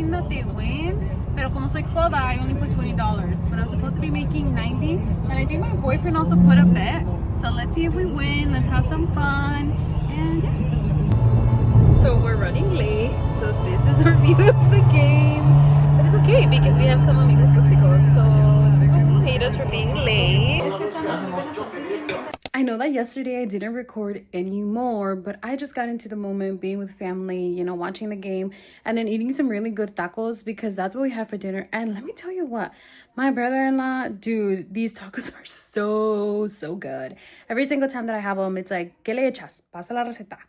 hoping that they win. Pero como soy coda, I only put $20. But I'm supposed to be making 90. And I think my boyfriend also put a bet. So let's see if we win. Let's have some fun. And yeah. So we're running late. So this is our view of the game. But it's okay because we have some amigos tóxicos. So don't hate us for being late. I know that yesterday I didn't record anymore, but I just got into the moment being with family, you know, watching the game and then eating some really good tacos because that's what we have for dinner. And let me tell you what, my brother-in-law, dude, these tacos are so good. Every single time that I have them, it's like, ¿qué le echas? Pasa la receta.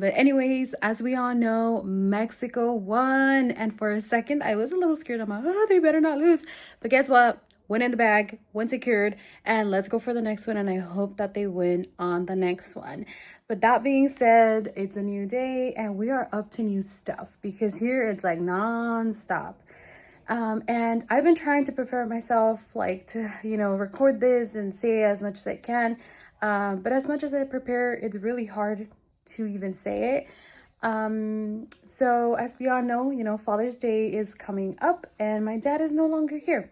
But anyways, as we all know, Mexico won. And for a second, I was a little scared. I'm like, oh, they better not lose. But guess what? Win in the bag, win secured, and let's go for the next one. And I hope that they win on the next one. But that being said, it's a new day and we are up to new stuff because here it's like non-stop. And I've been trying to prepare myself like to, you know, record this and say as much as I can. But as much as I prepare, it's really hard to even say it. So as we all know, you know, Father's Day is coming up and my dad is no longer here.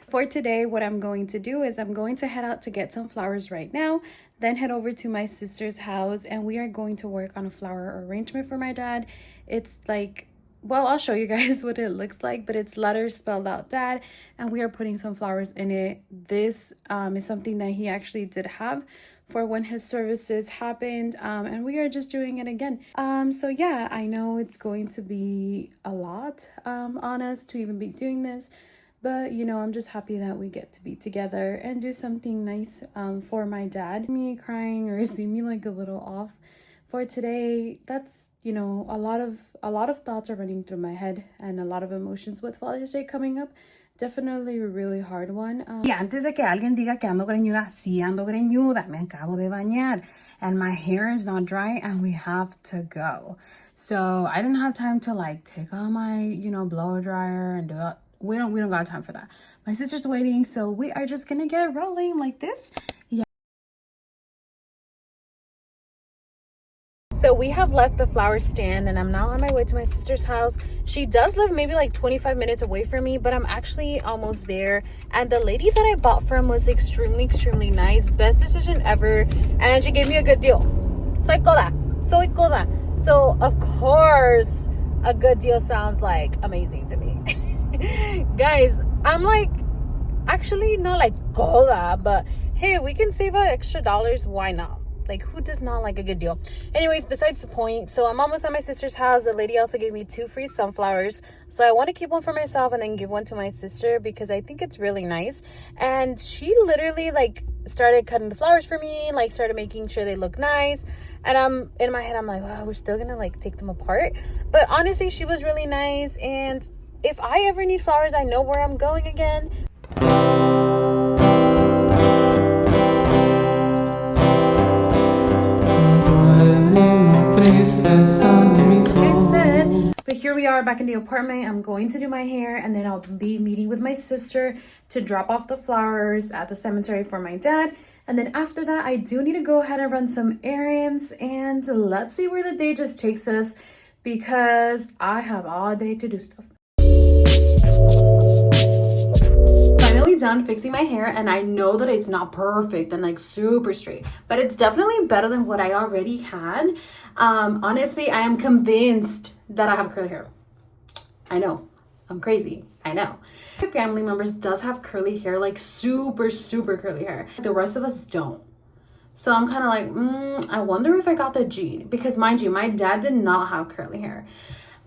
For today, what I'm going to do is I'm going to head out to get some flowers right now, then head over to my sister's house and we are going to work on a flower arrangement for my dad. It's like, well, I'll show you guys what it looks like, but it's letters spelled out dad and we are putting some flowers in it. This is something that he actually did have for when his services happened, and we are just doing it again. So yeah, I know it's going to be a lot on us to even be doing this. But, you know, I'm just happy that we get to be together and do something nice for my dad. Me crying or see me like a little off for today, that's, you know, a lot of thoughts are running through my head and a lot of emotions with Father's Day coming up. Definitely a really hard one. Y antes de que alguien diga que ando greñuda, sí ando greñuda, me acabo de bañar and my hair is not dry and we have to go. So I didn't have time to like take out my, you know, blow dryer and do it. We don't got time for that. My sister's waiting, so we are just gonna get rolling like this. Yeah. So we have left the flower stand and I'm now on my way to my sister's house. She does live maybe like 25 minutes away from me, but I'm actually almost there. And the lady that I bought from was extremely nice. Best decision ever. And she gave me a good deal. Soy coda. So of course, a good deal sounds like amazing to me. Guys, I'm like actually not like coda, but hey, we can save an extra dollars, why not? Like, who does not like a good deal? Anyways, besides the point, so I'm almost at my sister's house. The lady also gave me 2 free sunflowers, so I want to keep one for myself and then give one to my sister because I think it's really nice. And she literally like started cutting the flowers for me, like started making sure they look nice. And I'm in my head, I'm like, wow, we're still gonna like take them apart. But honestly, she was really nice. And if I ever need flowers, I know where I'm going again. But here we are back in the apartment. I'm going to do my hair and then I'll be meeting with my sister to drop off the flowers at the cemetery for my dad. And then after that, I do need to go ahead and run some errands and let's see where the day just takes us because I have all day to do stuff. Finally done fixing my hair and I know that it's not perfect and like super straight, but it's definitely better than what I already had. Honestly, I am convinced that I have curly hair. I know, I'm crazy, I know. My family members does have curly hair, like super curly hair. The rest of us don't. So I'm kind of like, I wonder if I got the gene because mind you, my dad did not have curly hair.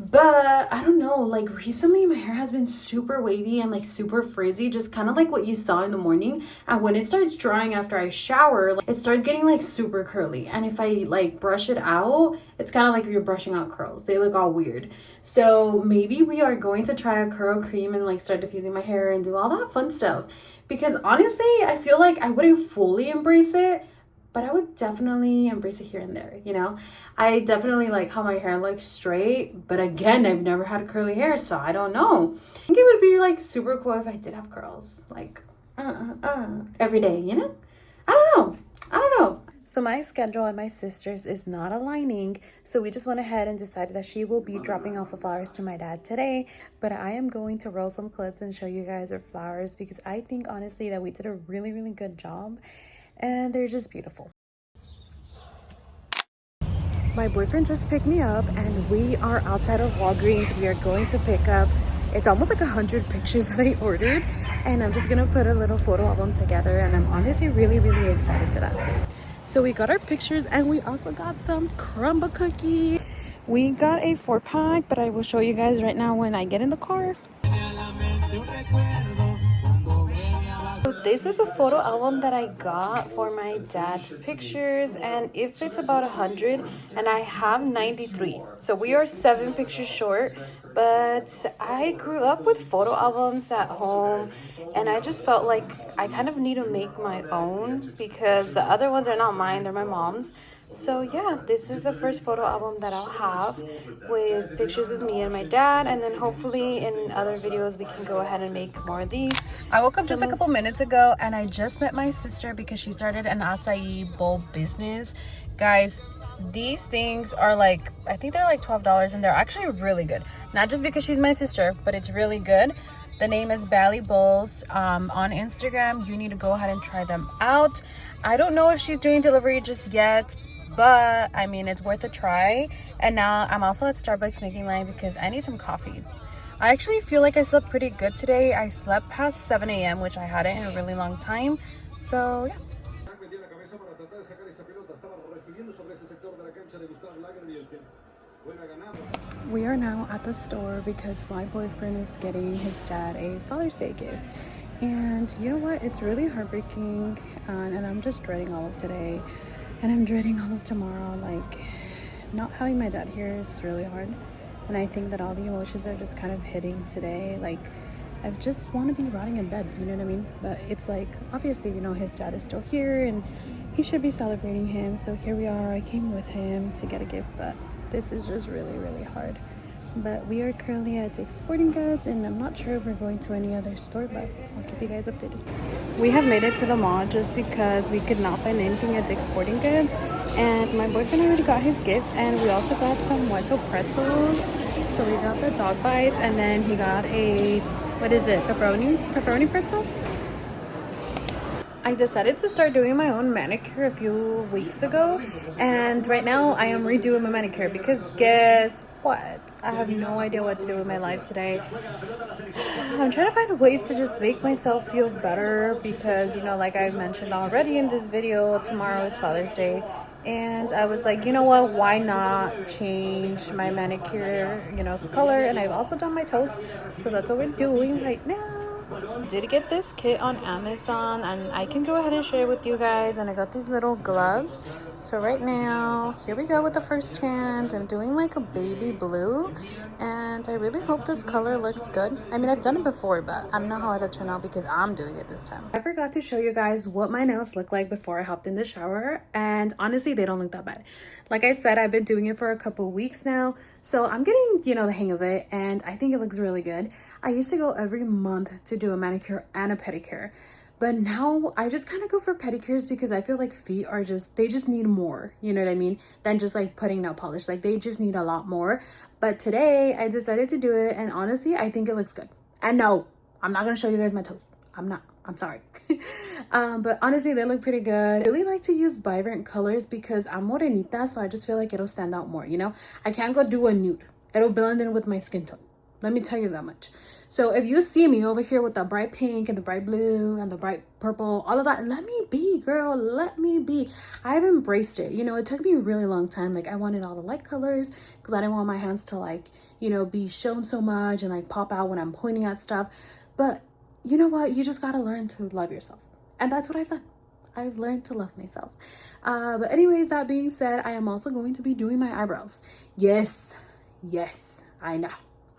But I don't know, like recently my hair has been super wavy and like super frizzy, just kind of like what you saw in the morning. And when it starts drying after I shower, like, it starts getting like super curly. And if I like brush it out, it's kind of like you're brushing out curls. They look all weird. So maybe we are going to try a curl cream and like start diffusing my hair and do all that fun stuff. Because honestly, I feel like I wouldn't fully embrace it, but I would definitely embrace it here and there, you know? I definitely like how my hair looks straight, but again, I've never had curly hair, so I don't know. I think it would be like super cool if I did have curls, like every day, you know? I don't know. So my schedule and my sister's is not aligning, so we just went ahead and decided that she will be dropping off the flowers to my dad today, but I am going to roll some clips and show you guys her flowers because I think honestly that we did a really, really good job and they're just beautiful. My boyfriend just picked me up and we are outside of Walgreens. We are going to pick up, it's almost like 100 pictures that I ordered, and I'm just gonna put a little photo album together, and I'm honestly really, really excited for that. So we got our pictures and we also got some crumble cookie. We got a 4-pack, but I will show you guys right now when I get in the car. So this is a photo album that I got for my dad's pictures, and it fits about 100 and I have 93. So we are 7 pictures short, but I grew up with photo albums at home and I just felt like I kind of need to make my own because the other ones are not mine, they're my mom's. So yeah, this is the first photo album that I'll have with pictures of me and my dad, and then hopefully in other videos we can go ahead and make more of these. I woke up just a couple minutes ago and I just met my sister because she started an acai bowl business. Guys, these things are like, I think they're like $12 and they're actually really good. Not just because she's my sister, but it's really good. The name is Bali Bowls on Instagram. You need to go ahead and try them out. I don't know if she's doing delivery just yet, but I mean, it's worth a try. And now I'm also at Starbucks making line because I need some coffee. I actually feel like I slept pretty good today. I slept past 7 a.m., which I hadn't in a really long time. So yeah. We are now at the store because my boyfriend is getting his dad a Father's Day gift. And you know what? It's really heartbreaking, and I'm just dreading all of today. And I'm dreading all of tomorrow. Like, not having my dad here is really hard. And I think that all the emotions are just kind of hitting today. Like, I just want to be rotting in bed, you know what I mean? But it's like, obviously, you know, his dad is still here and he should be celebrating him. So here we are. I came with him to get a gift, but this is just really, really hard. But we are currently at Dick's Sporting Goods, and I'm not sure if we're going to any other store, but I'll keep you guys updated. We have made it to the mall just because we could not find anything at Dick's Sporting Goods, and my boyfriend already got his gift, and we also got some Wetzel pretzels. So we got the dog bites, and then he got a, what is it, pepperoni pretzel? I decided to start doing my own manicure a few weeks ago, and right now I am redoing my manicure because guess what? I have no idea what to do with my life today. I'm trying to find ways to just make myself feel better because, you know, like I mentioned already in this video, tomorrow is Father's Day, and I was like, you know what, why not change my manicure, you know, color. And I've also done my toes, so that's what we're doing right now. I did get this kit on Amazon and I can go ahead and share it with you guys, and I got these little gloves. So right now, here we go with the first hand. I'm doing like a baby blue, and I really hope this color looks good. I mean, I've done it before, but I don't know how it'll turn out because I'm doing it this time. I forgot to show you guys what my nails look like before I hopped in the shower, and honestly, they don't look that bad. Like I said, I've been doing it for a couple weeks now, so I'm getting, you know, the hang of it, and I think it looks really good. I used to go every month to do a manicure and a pedicure, but now I just kind of go for pedicures because I feel like feet are just, they just need more, you know what I mean, than just like putting nail polish. Like they just need a lot more. But today I decided to do it, and honestly, I think it looks good. And no, I'm not gonna show you guys my toes. I'm sorry. But honestly, they look pretty good. I really like to use vibrant colors because I'm morenita, so I just feel like it'll stand out more, you know? I can't go do a nude. It'll blend in with my skin tone. Let me tell you that much. So if you see me over here with the bright pink and the bright blue and the bright purple, all of that, let me be, girl. Let me be. I've embraced it. You know, it took me a really long time. Like, I wanted all the light colors because I didn't want my hands to, like, you know, be shown so much and, like, pop out when I'm pointing at stuff. But you know what? You just got to learn to love yourself. And that's what I've done. I've learned to love myself. But anyways, that being said, I am also going to be doing my eyebrows. Yes, I know.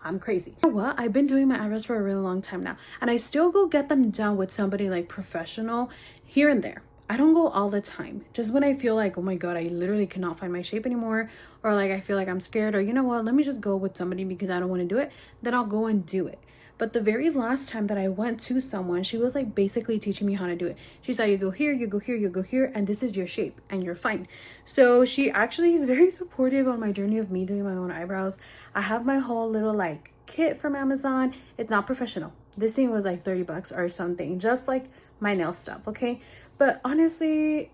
I'm crazy. You know what? I've been doing my eyebrows for a really long time now, and I still go get them done with somebody like professional here and there. I don't go all the time. Just when I feel like, oh my God, I literally cannot find my shape anymore, or like I feel like I'm scared, or you know what, let me just go with somebody because I don't want to do it, then I'll go and do it. But the very last time that I went to someone, she was like basically teaching me how to do it. She said, you go here, you go here, you go here, and this is your shape and you're fine. So she actually is very supportive on my journey of me doing my own eyebrows. I have my whole little like kit from Amazon. It's not professional. This thing was like 30 bucks or something, just like my nail stuff, okay? But honestly,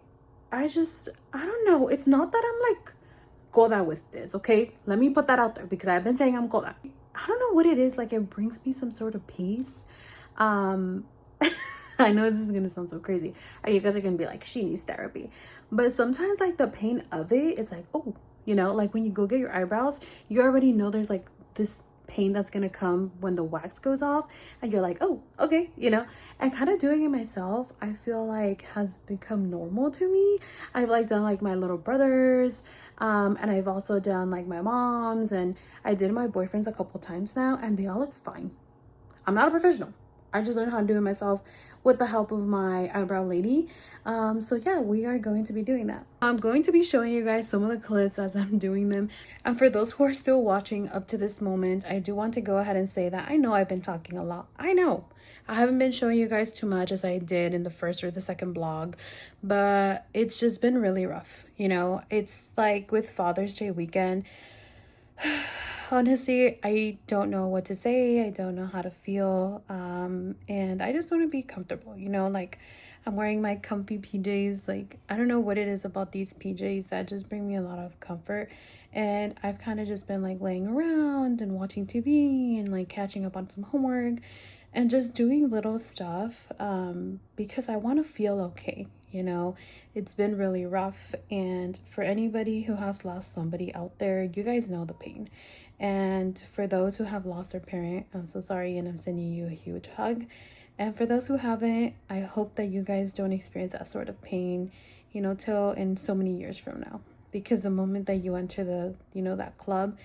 I don't know. It's not that I'm like Goda with this, okay? Let me put that out there because I've been saying I'm Goda. I don't know what it is. Like, it brings me some sort of peace. I know this is gonna sound so crazy. You guys are gonna be like, she needs therapy. But sometimes like the pain of it is like, oh, you know, like when you go get your eyebrows, you already know there's like this pain that's gonna come when the wax goes off, and you're like, oh, okay, you know. And kind of doing it myself, I feel like has become normal to me. I've like done like my little brothers, and I've also done like my mom's, and I did my boyfriend's a couple times now, and they all look fine. I'm not a professional. I just learned how to do it myself with the help of my eyebrow lady. So yeah, we are going to be doing that. I'm going to be showing you guys some of the clips as I'm doing them. And for those who are still watching up to this moment, I do want to go ahead and say that I know I've been talking a lot. I know I haven't been showing you guys too much as I did in the first or the second blog, but it's just been really rough. You know, it's like with Father's Day weekend, honestly, I don't know what to say. I don't know how to feel. And I just want to be comfortable, you know, like I'm wearing my comfy PJs. Like, I don't know what it is about these PJs that just bring me a lot of comfort. And I've kind of just been like laying around and watching TV and like catching up on some homework and just doing little stuff because I want to feel okay. You know, it's been really rough. And for anybody who has lost somebody out there, you guys know the pain. And for those who have lost their parent, I'm so sorry, and I'm sending you a huge hug. And for those who haven't, I hope that you guys don't experience that sort of pain, you know, till in so many years from now. Because the moment that you enter the, you know, that club,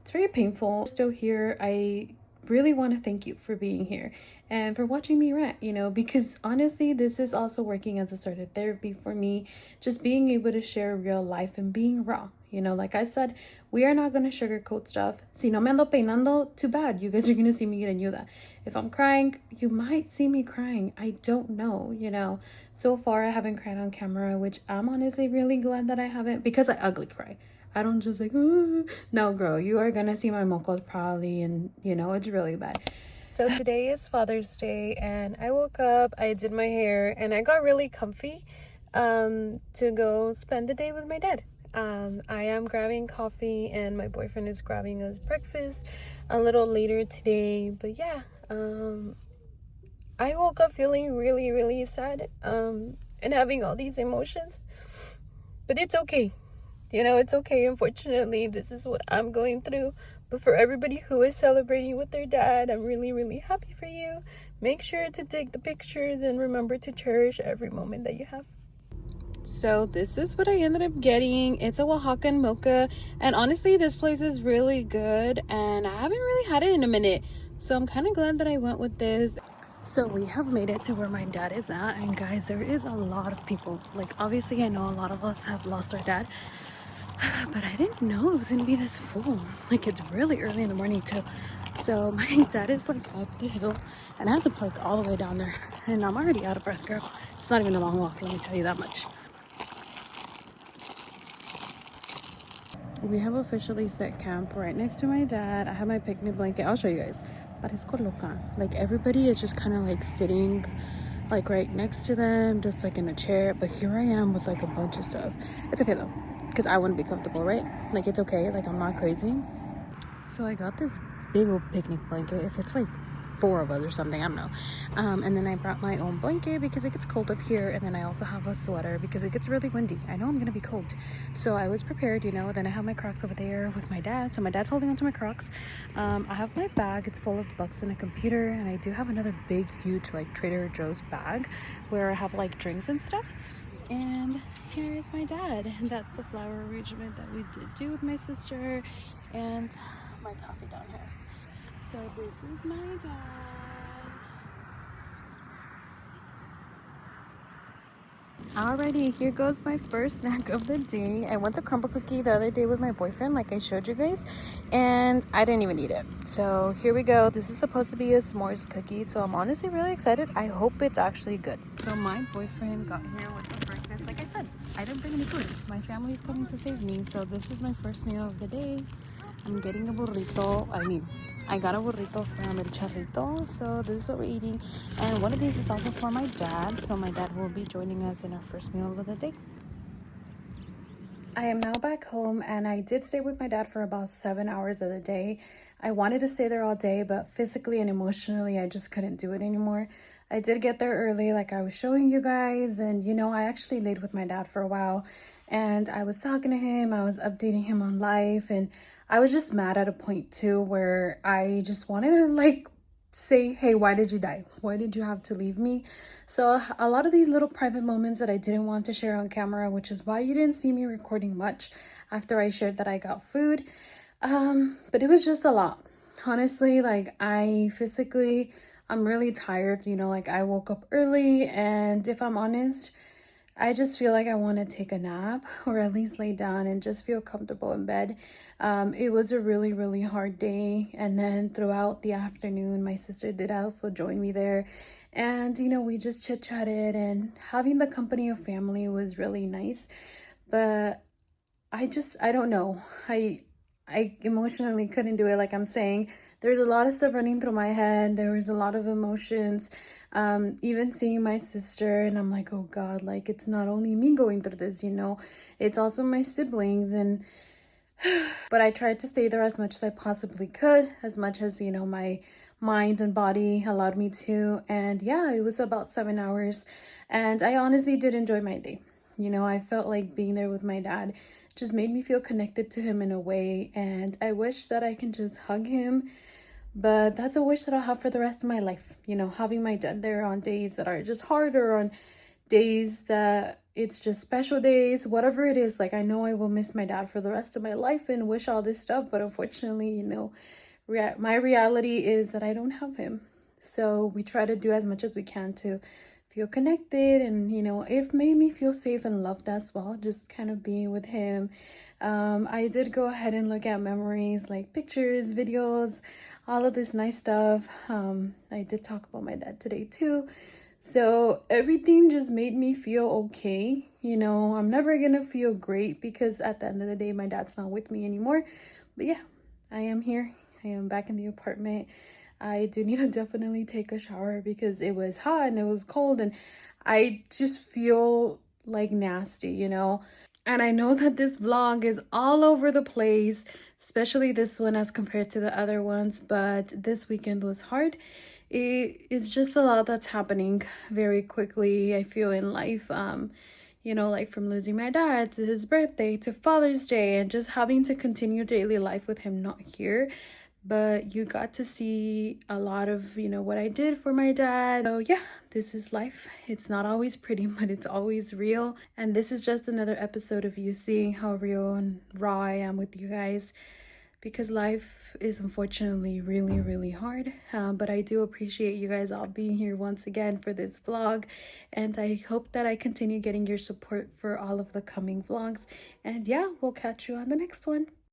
it's very painful. Still here, I really want to thank you for being here and for watching me rant, you know, because honestly, this is also working as a sort of therapy for me, just being able to share real life and being raw. You know, like I said, we are not going to sugarcoat stuff. Si no me ando peinando, too bad. You guys are going to see me get ayuda. If I'm crying, you might see me crying. I don't know, you know. So far, I haven't cried on camera, which I'm honestly really glad that I haven't, because I ugly cry. I don't just like, no, girl, you are going to see my mocos probably, and, you know, it's really bad. So today is Father's Day, and I woke up, I did my hair, and I got really comfy to go spend the day with my dad. I am grabbing coffee and my boyfriend is grabbing us breakfast a little later today. But yeah, I woke up feeling really, really sad and having all these emotions. But it's okay. You know, it's okay. Unfortunately, this is what I'm going through. But for everybody who is celebrating with their dad, I'm really, really happy for you. Make sure to take the pictures and remember to cherish every moment that you have. So this is what I ended up getting. It's a Oaxacan mocha, and honestly this place is really good and I haven't really had it in a minute, so I'm kind of glad that I went with this. So we have made it to where my dad is at, and guys, there is a lot of people. Like, obviously I know a lot of us have lost our dad, but I didn't know it was gonna be this full. Like, it's really early in the morning too. So my dad is like up the hill and I have to park all the way down there, and I'm already out of breath, girl. It's not even a long walk, let me tell you that much. We have officially set camp right next to my dad. I have my picnic blanket. I'll show you guys. Parezco loca. Like, everybody is just kind of like sitting like right next to them, just like in a chair. But here I am with like a bunch of stuff. It's okay though, because I want to be comfortable, right? Like, it's okay. Like, I'm not crazy. So I got this big old picnic blanket. If it's like 4 of us or something, I don't know. And then I brought my own blanket because it gets cold up here, and then I also have a sweater because it gets really windy. I know I'm gonna be cold, so I was prepared, you know. Then I have my Crocs over there with my dad, so my dad's holding onto my Crocs. I have my bag, it's full of books and a computer, and I do have another big huge like Trader Joe's bag where I have like drinks and stuff. And here is my dad, and that's the flower arrangement that we did do with my sister, and my coffee down here. So this is my dad. Alrighty, here goes my first snack of the day. I went to Crumble Cookie the other day with my boyfriend, like I showed you guys, and I didn't even eat it. So here we go. This is supposed to be a s'mores cookie, so I'm honestly really excited. I hope it's actually good. So my boyfriend got here with the breakfast. Like I said, I didn't bring any food. My family's coming to save me, so this is my first meal of the day. I'm getting a burrito. I got a burrito from El Charrito, so this is what we're eating. And one of these is also for my dad, so my dad will be joining us in our first meal of the day. I am now back home, and I did stay with my dad for about 7 hours of the day. I wanted to stay there all day, but physically and emotionally, I just couldn't do it anymore. I did get there early, like I was showing you guys, and I actually laid with my dad for a while, and I was talking to him, I was updating him on life, and I was just mad at a point too where I just wanted to say, hey, why did you die? Why did you have to leave me? So a lot of these little private moments that I didn't want to share on camera, which is why you didn't see me recording much after I shared that I got food. But it was just a lot. Honestly, I'm really tired, I woke up early, and if I'm honest, I just feel like I want to take a nap or at least lay down and just feel comfortable in bed. It was a really, really hard day. And then throughout the afternoon, my sister did also join me there. And, we just chit-chatted, and having the company of family was really nice. But I don't know. I emotionally couldn't do it. Like I'm saying, there's a lot of stuff running through my head. There was a lot of emotions. Even seeing my sister, and I'm like, oh God, like it's not only me going through this, it's also my siblings. And but I tried to stay there as much as I possibly could, as much as my mind and body allowed me to. And yeah, it was about 7 hours, and I honestly did enjoy my day. I felt like being there with my dad just made me feel connected to him in a way, and I wish that I can just hug him. But that's a wish that I'll have for the rest of my life, having my dad there on days that are just harder, on days that it's just special days, whatever it is. Like, I know I will miss my dad for the rest of my life and wish all this stuff, but unfortunately, my reality is that I don't have him. So we try to do as much as we can to feel connected, and it made me feel safe and loved as well, just kind of being with him. I did go ahead and look at memories, like pictures, videos, all of this nice stuff. I did talk about my dad today too, so everything just made me feel okay. I'm never gonna feel great because at the end of the day my dad's not with me anymore, but yeah, I am here. I am back in the apartment. I do need to definitely take a shower because it was hot and it was cold, and I just feel like nasty, And I know that this vlog is all over the place, especially this one as compared to the other ones, but this weekend was hard. It's just a lot that's happening very quickly, I feel, in life. Like from losing my dad to his birthday to Father's Day, and just having to continue daily life with him not here. But you got to see a lot of what I did for my dad. So yeah, this is life. It's not always pretty, but it's always real. And this is just another episode of you seeing how real and raw I am with you guys, because life is unfortunately really, really hard. But I do appreciate you guys all being here once again for this vlog, and I hope that I continue getting your support for all of the coming vlogs. And yeah, we'll catch you on the next one.